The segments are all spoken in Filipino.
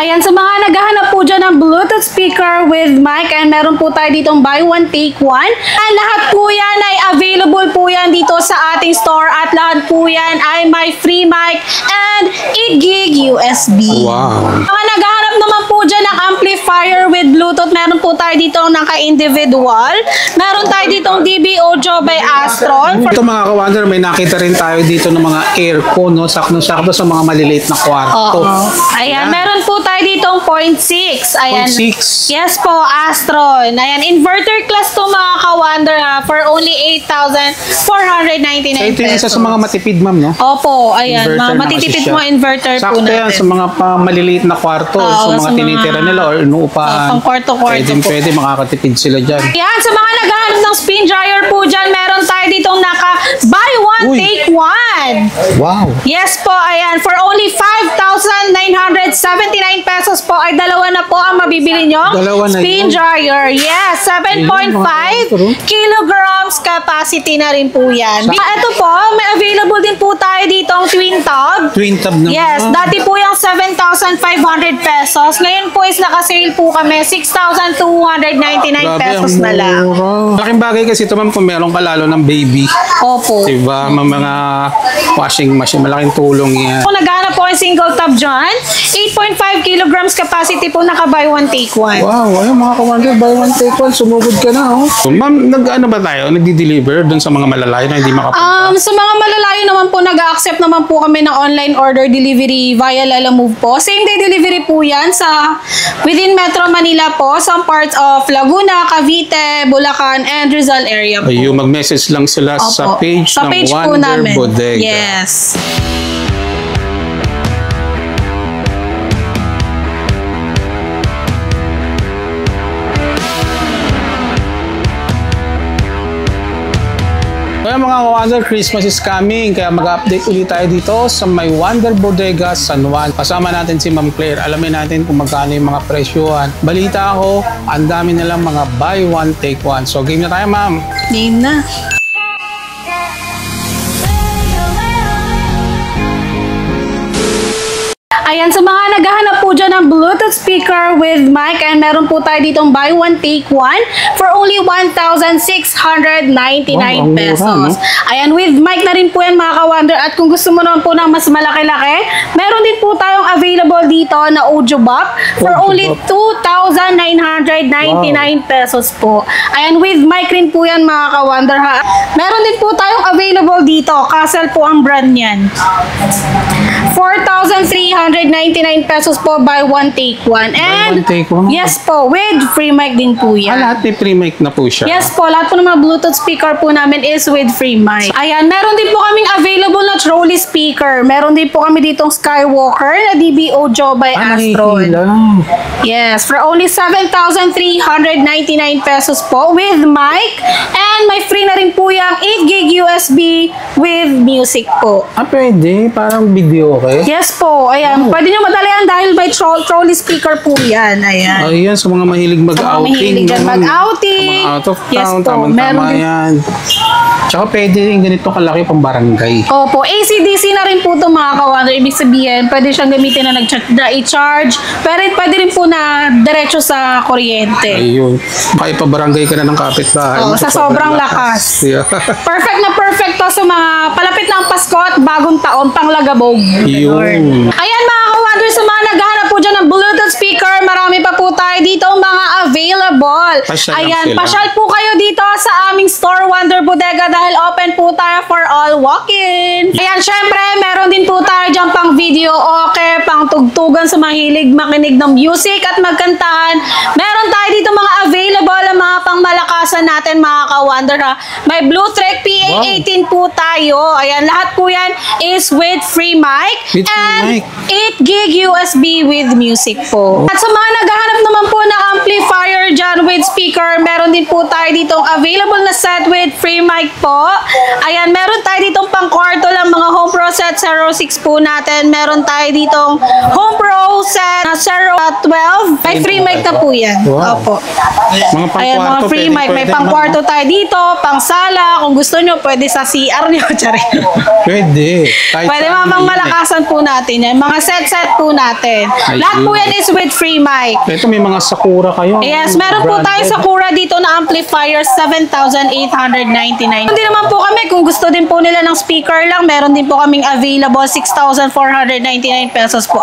Ayan, sa mga naghahanap po dyan ng Bluetooth speaker with mic, and meron po tayo ditong buy one, take one. And lahat po yan ay available po yan dito sa ating store, at lahat po yan ay may free mic and 8 gig USB. Wow. Mga naghahanap naman po dyan ng amplifier with Bluetooth, meron po tayo dito naka-individual. Meron tayo ditong DB Audio by Astron. Ito mga ka-wonder, may nakita rin tayo dito ng mga aircon, no? Sakto-sakto sa mga maliliit na kwarto. Ayan, meron po tayo ditong 0.6. Ayan. 0.6. Yes po, Astron. Ayan, inverter class to mga ka-wonder ha, for only 8,499 So, ito yung isa pesos. sa mga matipid, ma'am, no? Opo, ayan. Inverter Mga na matitipid kasi siya. mo inverter po Sakto natin. yan sa mga maliliit na kwarto, sa mga tinitira nila or inuupahan. pang kwarto-kwarto po. Pwede makakatipid sila dyan. Yan, sa mga naghahanap ng spin dryer po dyan, meron tayo ditong naka buy one, Uy. take one. Wow. Yes po, ayan. For only 5,979 pesos po, ay dalawa na po ang mabibili nyo. Dalawa na spin yun. dryer. Yes, 7.5 kilograms capacity na rin po yan. Ito po, may available din po tayo ditong twin tub. Twin tub na. Yes, dati po yung 7,500 pesos. Ngayon po is naka-sale po kami, 6,299 pesos na lang. Malaking bagay kasi ito, ma'am, kung meron ka lalo ng baby. Opo. Diba? Mga washing machine. Malaking tulong yan. Kung naghanap po ang single tub dyan, 8.5 kilograms capacity po, naka buy one, take one. Wow, ayun mga ka-wonder, buy one take one, sumugod ka na, oh. So, ma'am, ano ba tayo? Nagdi-deliver dun sa mga malalayo na hindi makapunta? Sa mga malalayo naman po, nag-accept naman po kami ng online order delivery via Lalamove po. Same day delivery po yan sa within Metro Manila po, some parts of Laguna, Cavite, Bulacan, and Rizal area po. Ayun, mag-message lang sila sa Opo. page Sa ng page po Wonder namin. Bodega. Yes. Kaya mga ka-wonder, Christmas is coming. Kaya mag-update ulit tayo dito sa may Wonder Bodega San Juan. Kasama natin si Ma'am Claire. Alamin natin kung magkano yung mga presyuhan. Balita ako, ang dami nilang mga buy one, take one. So game na tayo, ma'am. Game na. Ayan, sa mga naghahanap po dyan ng Bluetooth speaker with mic, and meron po tayo ditong buy one, take one for only 1,699 Wow, pesos. mura, no? Ayan, with mic na rin po yan mga ka-wonder. At kung gusto mo naman po ng mas malaki-laki, meron din po tayong available dito na audio bop for only 2,999 pesos po. Ayan, with mic rin po yan mga ka-wonder ha. Meron din po tayong available dito. Castle po ang brand niyan. 4,399 pesos po, buy one, take one. And one, take one? yes po, with free mic din po yan. Lahat may free mic na po siya. Yes po, lahat po ng mga Bluetooth speaker po namin is with free mic. Ayan, meron din po kaming available na trolley speaker. Meron din po kami ditong Skywalker na DB Audio by Astron. Yes, for only 7,399 pesos po with mic, and may free na rin po yung 8 gig USB with music po. Pwede. Parang video, okay? Yes po, ayan. Pwede nyo madalayan dahil may trolley speaker po yan. Ayan. Ayan, sa mga mahilig mag-outing. mahilig dyan mag-outing. Sa mga out of Yes town, po, meron tama-tama din. yan. Tsaka pwede rin ganito kalaki pang barangay. Opo, AC/DC na rin po ito mga ka-wonder. Ibig sabihin, pwede siyang gamitin na i-charge. Pero pwede rin po na diretso sa kuryente. Ayun. Baka ipabarangay ka na ng kapitbahay. Oo, mo sa sobrang lakas. Yeah. Perfect na perfect to sa mga palapit ng Pasko at bagong taon, panglagabog. Yun. Ayan mga ka-wonder, sa mga naghahanap po dyan ng Bluetooth speaker, marami pa po tayo dito mga available. Pasyal lang Ayan, sila. pasyal po kayo dito sa aming store, Wonder Bodega, dahil open po tayo for all walk-in. Ayan, syempre, meron din po tayo dyan pang video okay, pang tugtugan sa mahilig makinig ng music at magkantahan. Meron tayo dito mga available ang mga pangmalakasan natin mga ka-wonder ha. May Bluetooth PA18 po tayo. Ayan, lahat po yan is with free mic With free and mic. 8 gig USB with music po. At sa mga naghahanap naman po ng amplifier dyan with speaker, meron din po tayo ditong available na set with free mic po. Ayan, meron tayo ditong pang kwarto lang mga home pro set 06 po natin. Meron tayo ditong home pro set na 12. May free mic na po yan. Wow. Opo. Mga Ayan, mga pang-kwarto, free mic. May pang-kwarto tayo dito, pang-sala. Kung gusto nyo, pwede sa CR nyo. Charin. Pwede. Kahit Pwede saan mga yun malakasan po natin yan. Mga set-set po natin. Lahat po yan is with free mic. Ito may mga Sakura kayo. Yes, meron po tayo sa Sakura dito na amplifier, 7,899. Hindi naman po kami, kung gusto din po nila ng speaker lang, meron din po kaming available, 6,499 pesos po.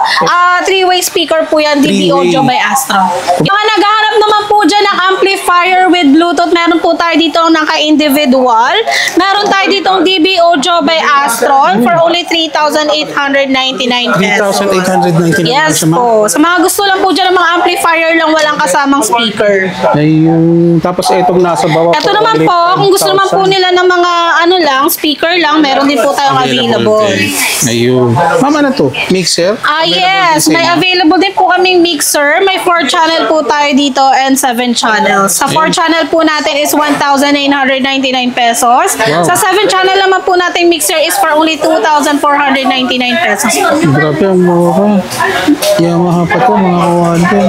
Three-way speaker po yan, DB Three-way. Audio by Astro. Yung mga naghahanap naman po dyan ng amplifier with Bluetooth, meron po tayo dito naka-individual. Meron tayo ditong DB Audio by Astron for only 3,899 pesos. 3,899 Yes siya, ma'am. po. Sa mga gusto lang po dyan ng mga amplifier lang, walang kasamang speaker. Ayun. Tapos itong nasa bawah. Ito naman po, kung gusto naman po nila ng mga ano lang, speaker lang, meron din po tayong available. din. Ayun. Ma'am, ano to? Mixer? Yes, may available din po kaming mixer. May 4 channel po tayo dito and 7 channels. Sa 4 channel po natin is 1,999 pesos. Wow. Sa 7 channel naman po natin mixer is for only 2,499 pesos. Grabe, ang mura. Yamaha pa to, mga kawante.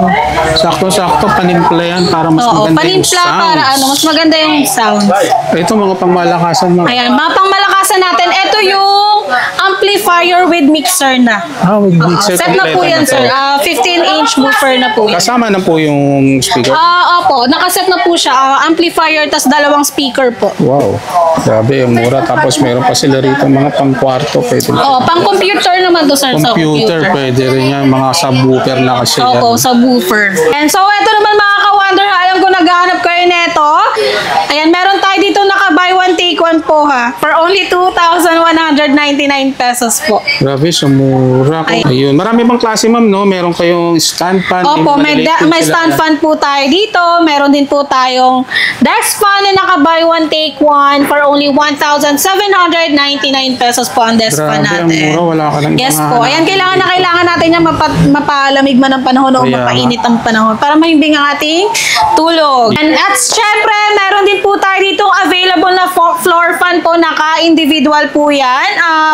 Sakto-sakto, panimpla yan para mas Oo, maganda yung panimpla sound. para ano, mas maganda yung sound. Ito, mga pangmalakasan mo. Ayan, mga pangmalakasan natin. Ito yung amplifier with mixer na. With mixer. Set na po kompleto yan, to. sir. 15-inch woofer na po yan. Kasama na po yung speaker. Opo. Nakaset na po siya. Amplifier, tas 2 speaker po. Wow. Grabe, ang mura. Tapos meron pa sila rito mga pang-kwarto. Pwede Pang computer naman to, sir. Sa computer, pwede rin yan. Mga subwoofer na kasi yan. Opo, sa woofer. And so, ito naman mga ka-wonder, alam ko naghahanap kayo neto. Ayan, meron tayo dito naka-buy one, take one po ha. For only 2,199 pesos po. Grabe, sa mura. Ayun. Marami bang klase, ma'am, no? Meron kayong stand fan. Opo, may sila stand yan. fan po tayo dito. Meron din po tayong desk fan na naka-buy one, take one for only 1,799 pesos po ang desk fan Grabe, ang natin. mura. Wala ka lang Yes mga po. Ayan, kailangan natin yan mapalamig man ang panahon o Kaya mapainit ang panahon para mahimbing ang ating tulog. And at syempre, meron din po tayo dito available na floor fan po. Naka-individual po yan.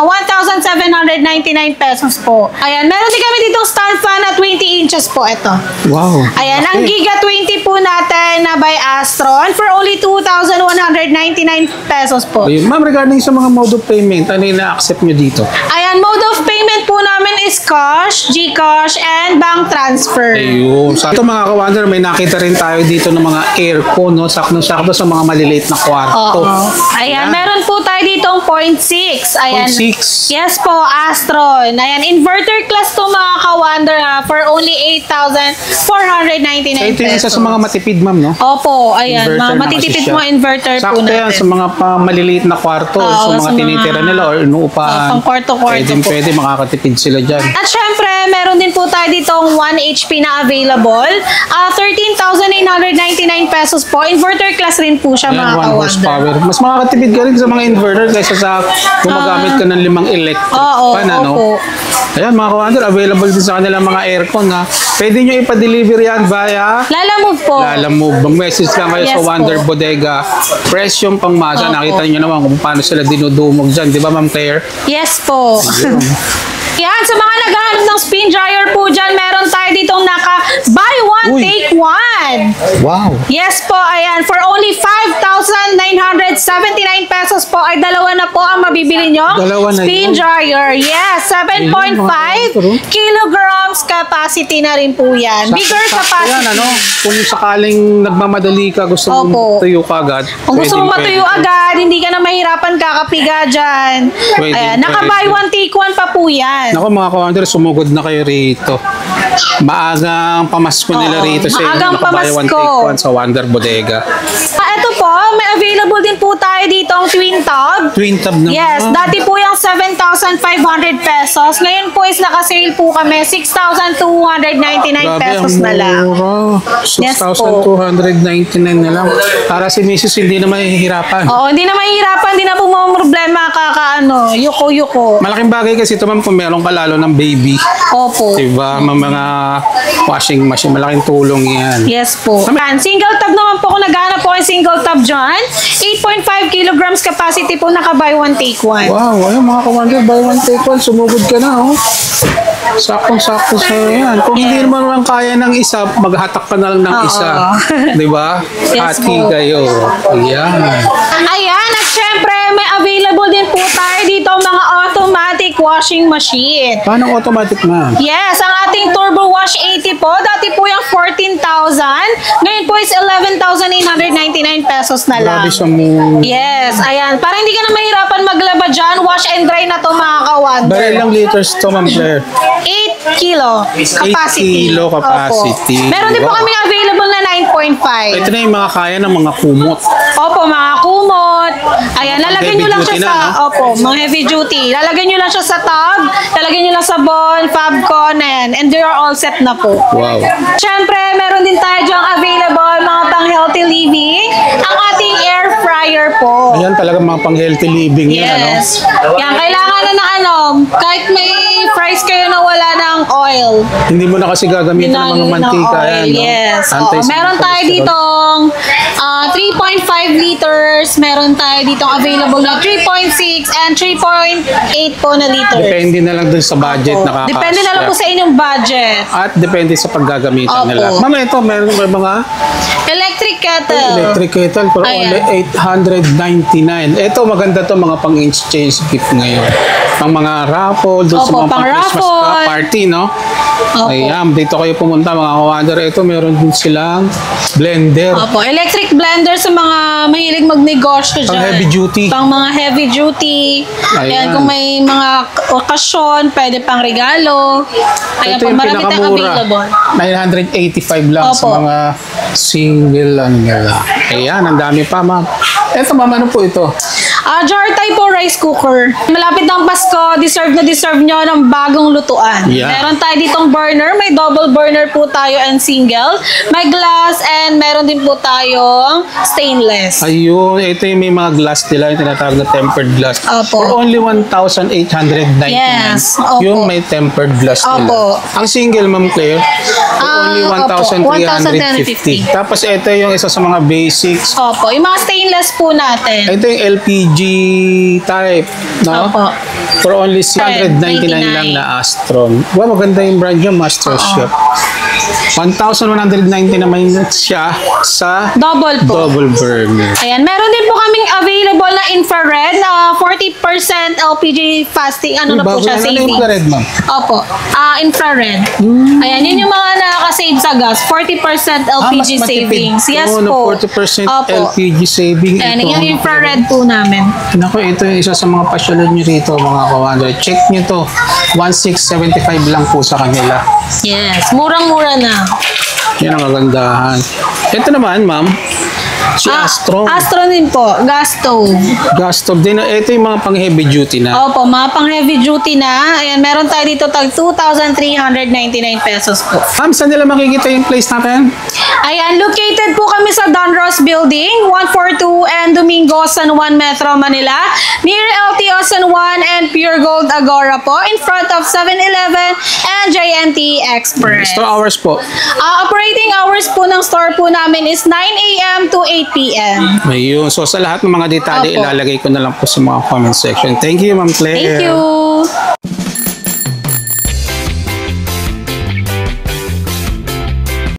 1,799 pesos po. Ayan, meron din kami dito stand fan na 20 inches po ito. Wow. Ayan, ang Giga 20 po natin na by Astron for only 2,199 pesos po. Ayun. Ma'am, regarding sa mga mode of payment, ano yung na-accept nyo dito? Ayan, mode of payment po namin is cash, GCash, and bank transfer. Ayun. Sa ito mga ka-wonder, may nakita rin tayo dito ng mga aircon, no? Sakto-sakto sa mga maliliit na kwarto. Oo. Ayan, meron po tayo ditong 0.6. Ayan. 0.6. Yes po, Astron. Ayan, inverter class to mga ka-wonder ha, for only 8,499 Ito yung isa pesos. sa mga matipid, ma'am, no? Opo, ayan. Inverter na Matitipid kasi siya. mo inverter po Sakto yan natin. sa mga maliliit na kwarto, Oo, sa sa mga mga- tinitira nila or inuupahan. pang kwarto-kwarto po. Pwede makakatipid sila dyan. At syempre, meron din po tayo ditong 1 HP na available. 13,899 pesos po. Inverter class rin po siya, mga 1 ka-wonder. horsepower. Mas makakatipid ka rin sa mga inverter kaysa sa gumagamit ka ng 5 electric Oo, fan, ano? opo. Ayan, mga ka-wonder, available din sa kanila mga aircon, ha? Pwede nyo ipa-deliver yan via Lalamove po. Lalamove. Mag-message lang kayo Yes sa Wonder po. Bodega. Presyong pangmasa. Opo. Nakita nyo naman kung paano sila dinudumog dyan. Di ba, Ma'am Claire? Yes po. Yan, sa mga naghahanap ng spin dryer po dyan, meron tayo ditong naka buy one, Uy. take one. Wow. Yes po, ayan. For only 5,979 pesos po, ay dalawa na po ang mabibili nyo. Dalawa na spin yun. dryer. Yes, 7.5 kilograms capacity na rin po yan. Bigger capacity. Yan, ano? Kung sakaling nagmamadali ka, gusto Opo. mong tuyo ka agad. Kung gusto mo pwedeng- matuyo agad, hindi ka na mahirapan kakapiga dyan. Pwede, Ayan, naka buy pwede. one, take one pa po yan. Ako mga ka-wonder, sumugod na kayo rito. Maagang pamasko nila Oo, rito sa inyo. maagang Nakabuy one, pamasko. take one sa Wonder Bodega. Ito po, may available din po tayo dito ang twin tub. Twin tub na. Yes, dati po yung 7,500 pesos. Ngayon po is naka-sale po kami 6,299 pesos na lang. Mura. Yes po. 6,299 na lang. Para si Mrs. hindi na mahihirapan. Oo, hindi na mahihirapan, hindi na po mga problema yuko-yuko. Malaking bagay kasi ito, ma'am, kung meron ka lalo ng baby. Opo. Diba? Mga washing machine. Malaking tulong yan. Yes po. Yan, single tab naman po kung naghahanap po kayo single tab dyan. 8.5 kilograms capacity po, naka buy one take one. Wow, ayun mga ka-wonder, buy one take one, sumugod ka na, oh. Saktong-sakto sa'yo yan. Kung hindi naman kaya ng isa, maghatak ka na lang ng isa. Di ba? Yes, Hati po. kayo. Ayan. Ayan, at syempre, may available din po tayo dito mga automatic washing machine. Paano automatic na? Yes, ang ating Turbo Wash 80 po, dati po yung 14,000, ngayon po is 11,899 pesos na lang. Grabe sa mo. Yes, ayan. Para hindi ka na mahirapan maglaba dyan, wash and dry na to mga ka-wonder. Dahil ilang liters to, Ma'am Claire? 8 kilo capacity. 8 kilo capacity. Opo. Meron din po Wow. kami available na 9.5. Ito na yung mga kaya ng mga kumot. Opo, mga kumot. Ayan, lalagyan nyo lang siya Heavy sa, duty na, opo, mga heavy duty. Lalagyan nyo lang siya sa tub, lalagyan nyo lang sa ball, Fabcon, and they are all set na po. Wow. Siyempre, meron din tayo dyang available, mga pang-healthy living, ang ating air fryer po. Ayan talaga mga pang-healthy living yan, ano? Yes. Yan, kailangan na ng kahit may fries kayo na wala ng oil. Hindi mo na kasi gagamitin ng mga mantika yan, no? Yes. Oo. Meron tayo ditong 3.5 liters. Meron tayo ditong available na 3.6 and 3.8 po na liters. Depende na lang dun sa budget na kakasya. Depende na lang po sa inyong budget. At depende sa paggagamitan Opo. nila. Ma'am, ito, meron ba mga Electric kettle. electric kettle for Ayan. only 899. Ito, maganda to mga pang-exchange gift ngayon. Pang mga raffle, doon sa Opo, mga pang-Christmas pang-raffle. party, no? Opo. Ayan, dito kayo pumunta mga kawander. Ito, meron din silang blender. Opo, electric blender sa mga mahilig magnegosyo dyan. Pang heavy duty. Pang mga heavy duty. Ayan. Ayan, kung may mga okasyon, pwede pang regalo. Ayan Ito po, yung marami tayong pinakamura. available. 985 lang sa Opo. mga single lang nila. Ayan, ang dami pa, ma'am. Ito, ma'am, ano po ito? Jar type po rice cooker. Malapit ng Pasko, deserve na deserve nyo ng bagong lutuan. Yeah. Meron tayo ditong burner, may double burner po tayo and single. May glass and meron din po tayong stainless. Ayun, ito yung may mga glass nila, yung tinatawag na tempered glass. Opo. For only 1,899. Yes, opo. Yung may tempered glass nila. Opo. Ang single, Ma'am Claire, for only Opo, 1,350. 1,350. Tapos ito yung isa sa mga basics. Opo, yung mga stainless po natin. Ito yung LPG type, no? Opo. For only 699 lang na Astron. Wow, maganda yung brand niya, Master Chef. 1,190 naman siya sa Double po. double burner. Ayan, meron din po kaming available na infrared na 40% LPG fasting. Ano na po Bago siya, yan. Ano saving. yung infrared, ma'am? Opo, infrared. Ayan, yun yung mga nakaka-save sa gas. 40% LPG mas matipid. savings. Yes Oo, no, po. 40% Opo. LPG saving. Ayan, Ito, yung infrared po namin. Naku, ito yung isa sa mga pasyalan nyo rito, mga kawander. Check nyo to. 1,675 lang po sa kanila. Yes, murang-mura na. Yan ang kagandahan. Ito naman, ma'am, si Astron. Astron din po, gas stove. Gas stove din. Ito yung mga pang heavy duty na. Opo, mga pang heavy duty na. Ayan, meron tayo dito tag 2,399 pesos po. Ma'am, saan nila makikita yung place natin? Ayan, located po kami sa Donros Building, 142 and Domingo, San Juan, Metro Manila. Near LTO San Juan and Pure Gold Agora po. In front of 7-Eleven and JNT Express. Store hours po. Operating hours po ng store po namin is 9 a.m. to 8 p.m. Ayun. So, sa lahat ng mga detalye, Opo. ilalagay ko na lang po sa mga comment section. Thank you, Ma'am Claire. Thank you!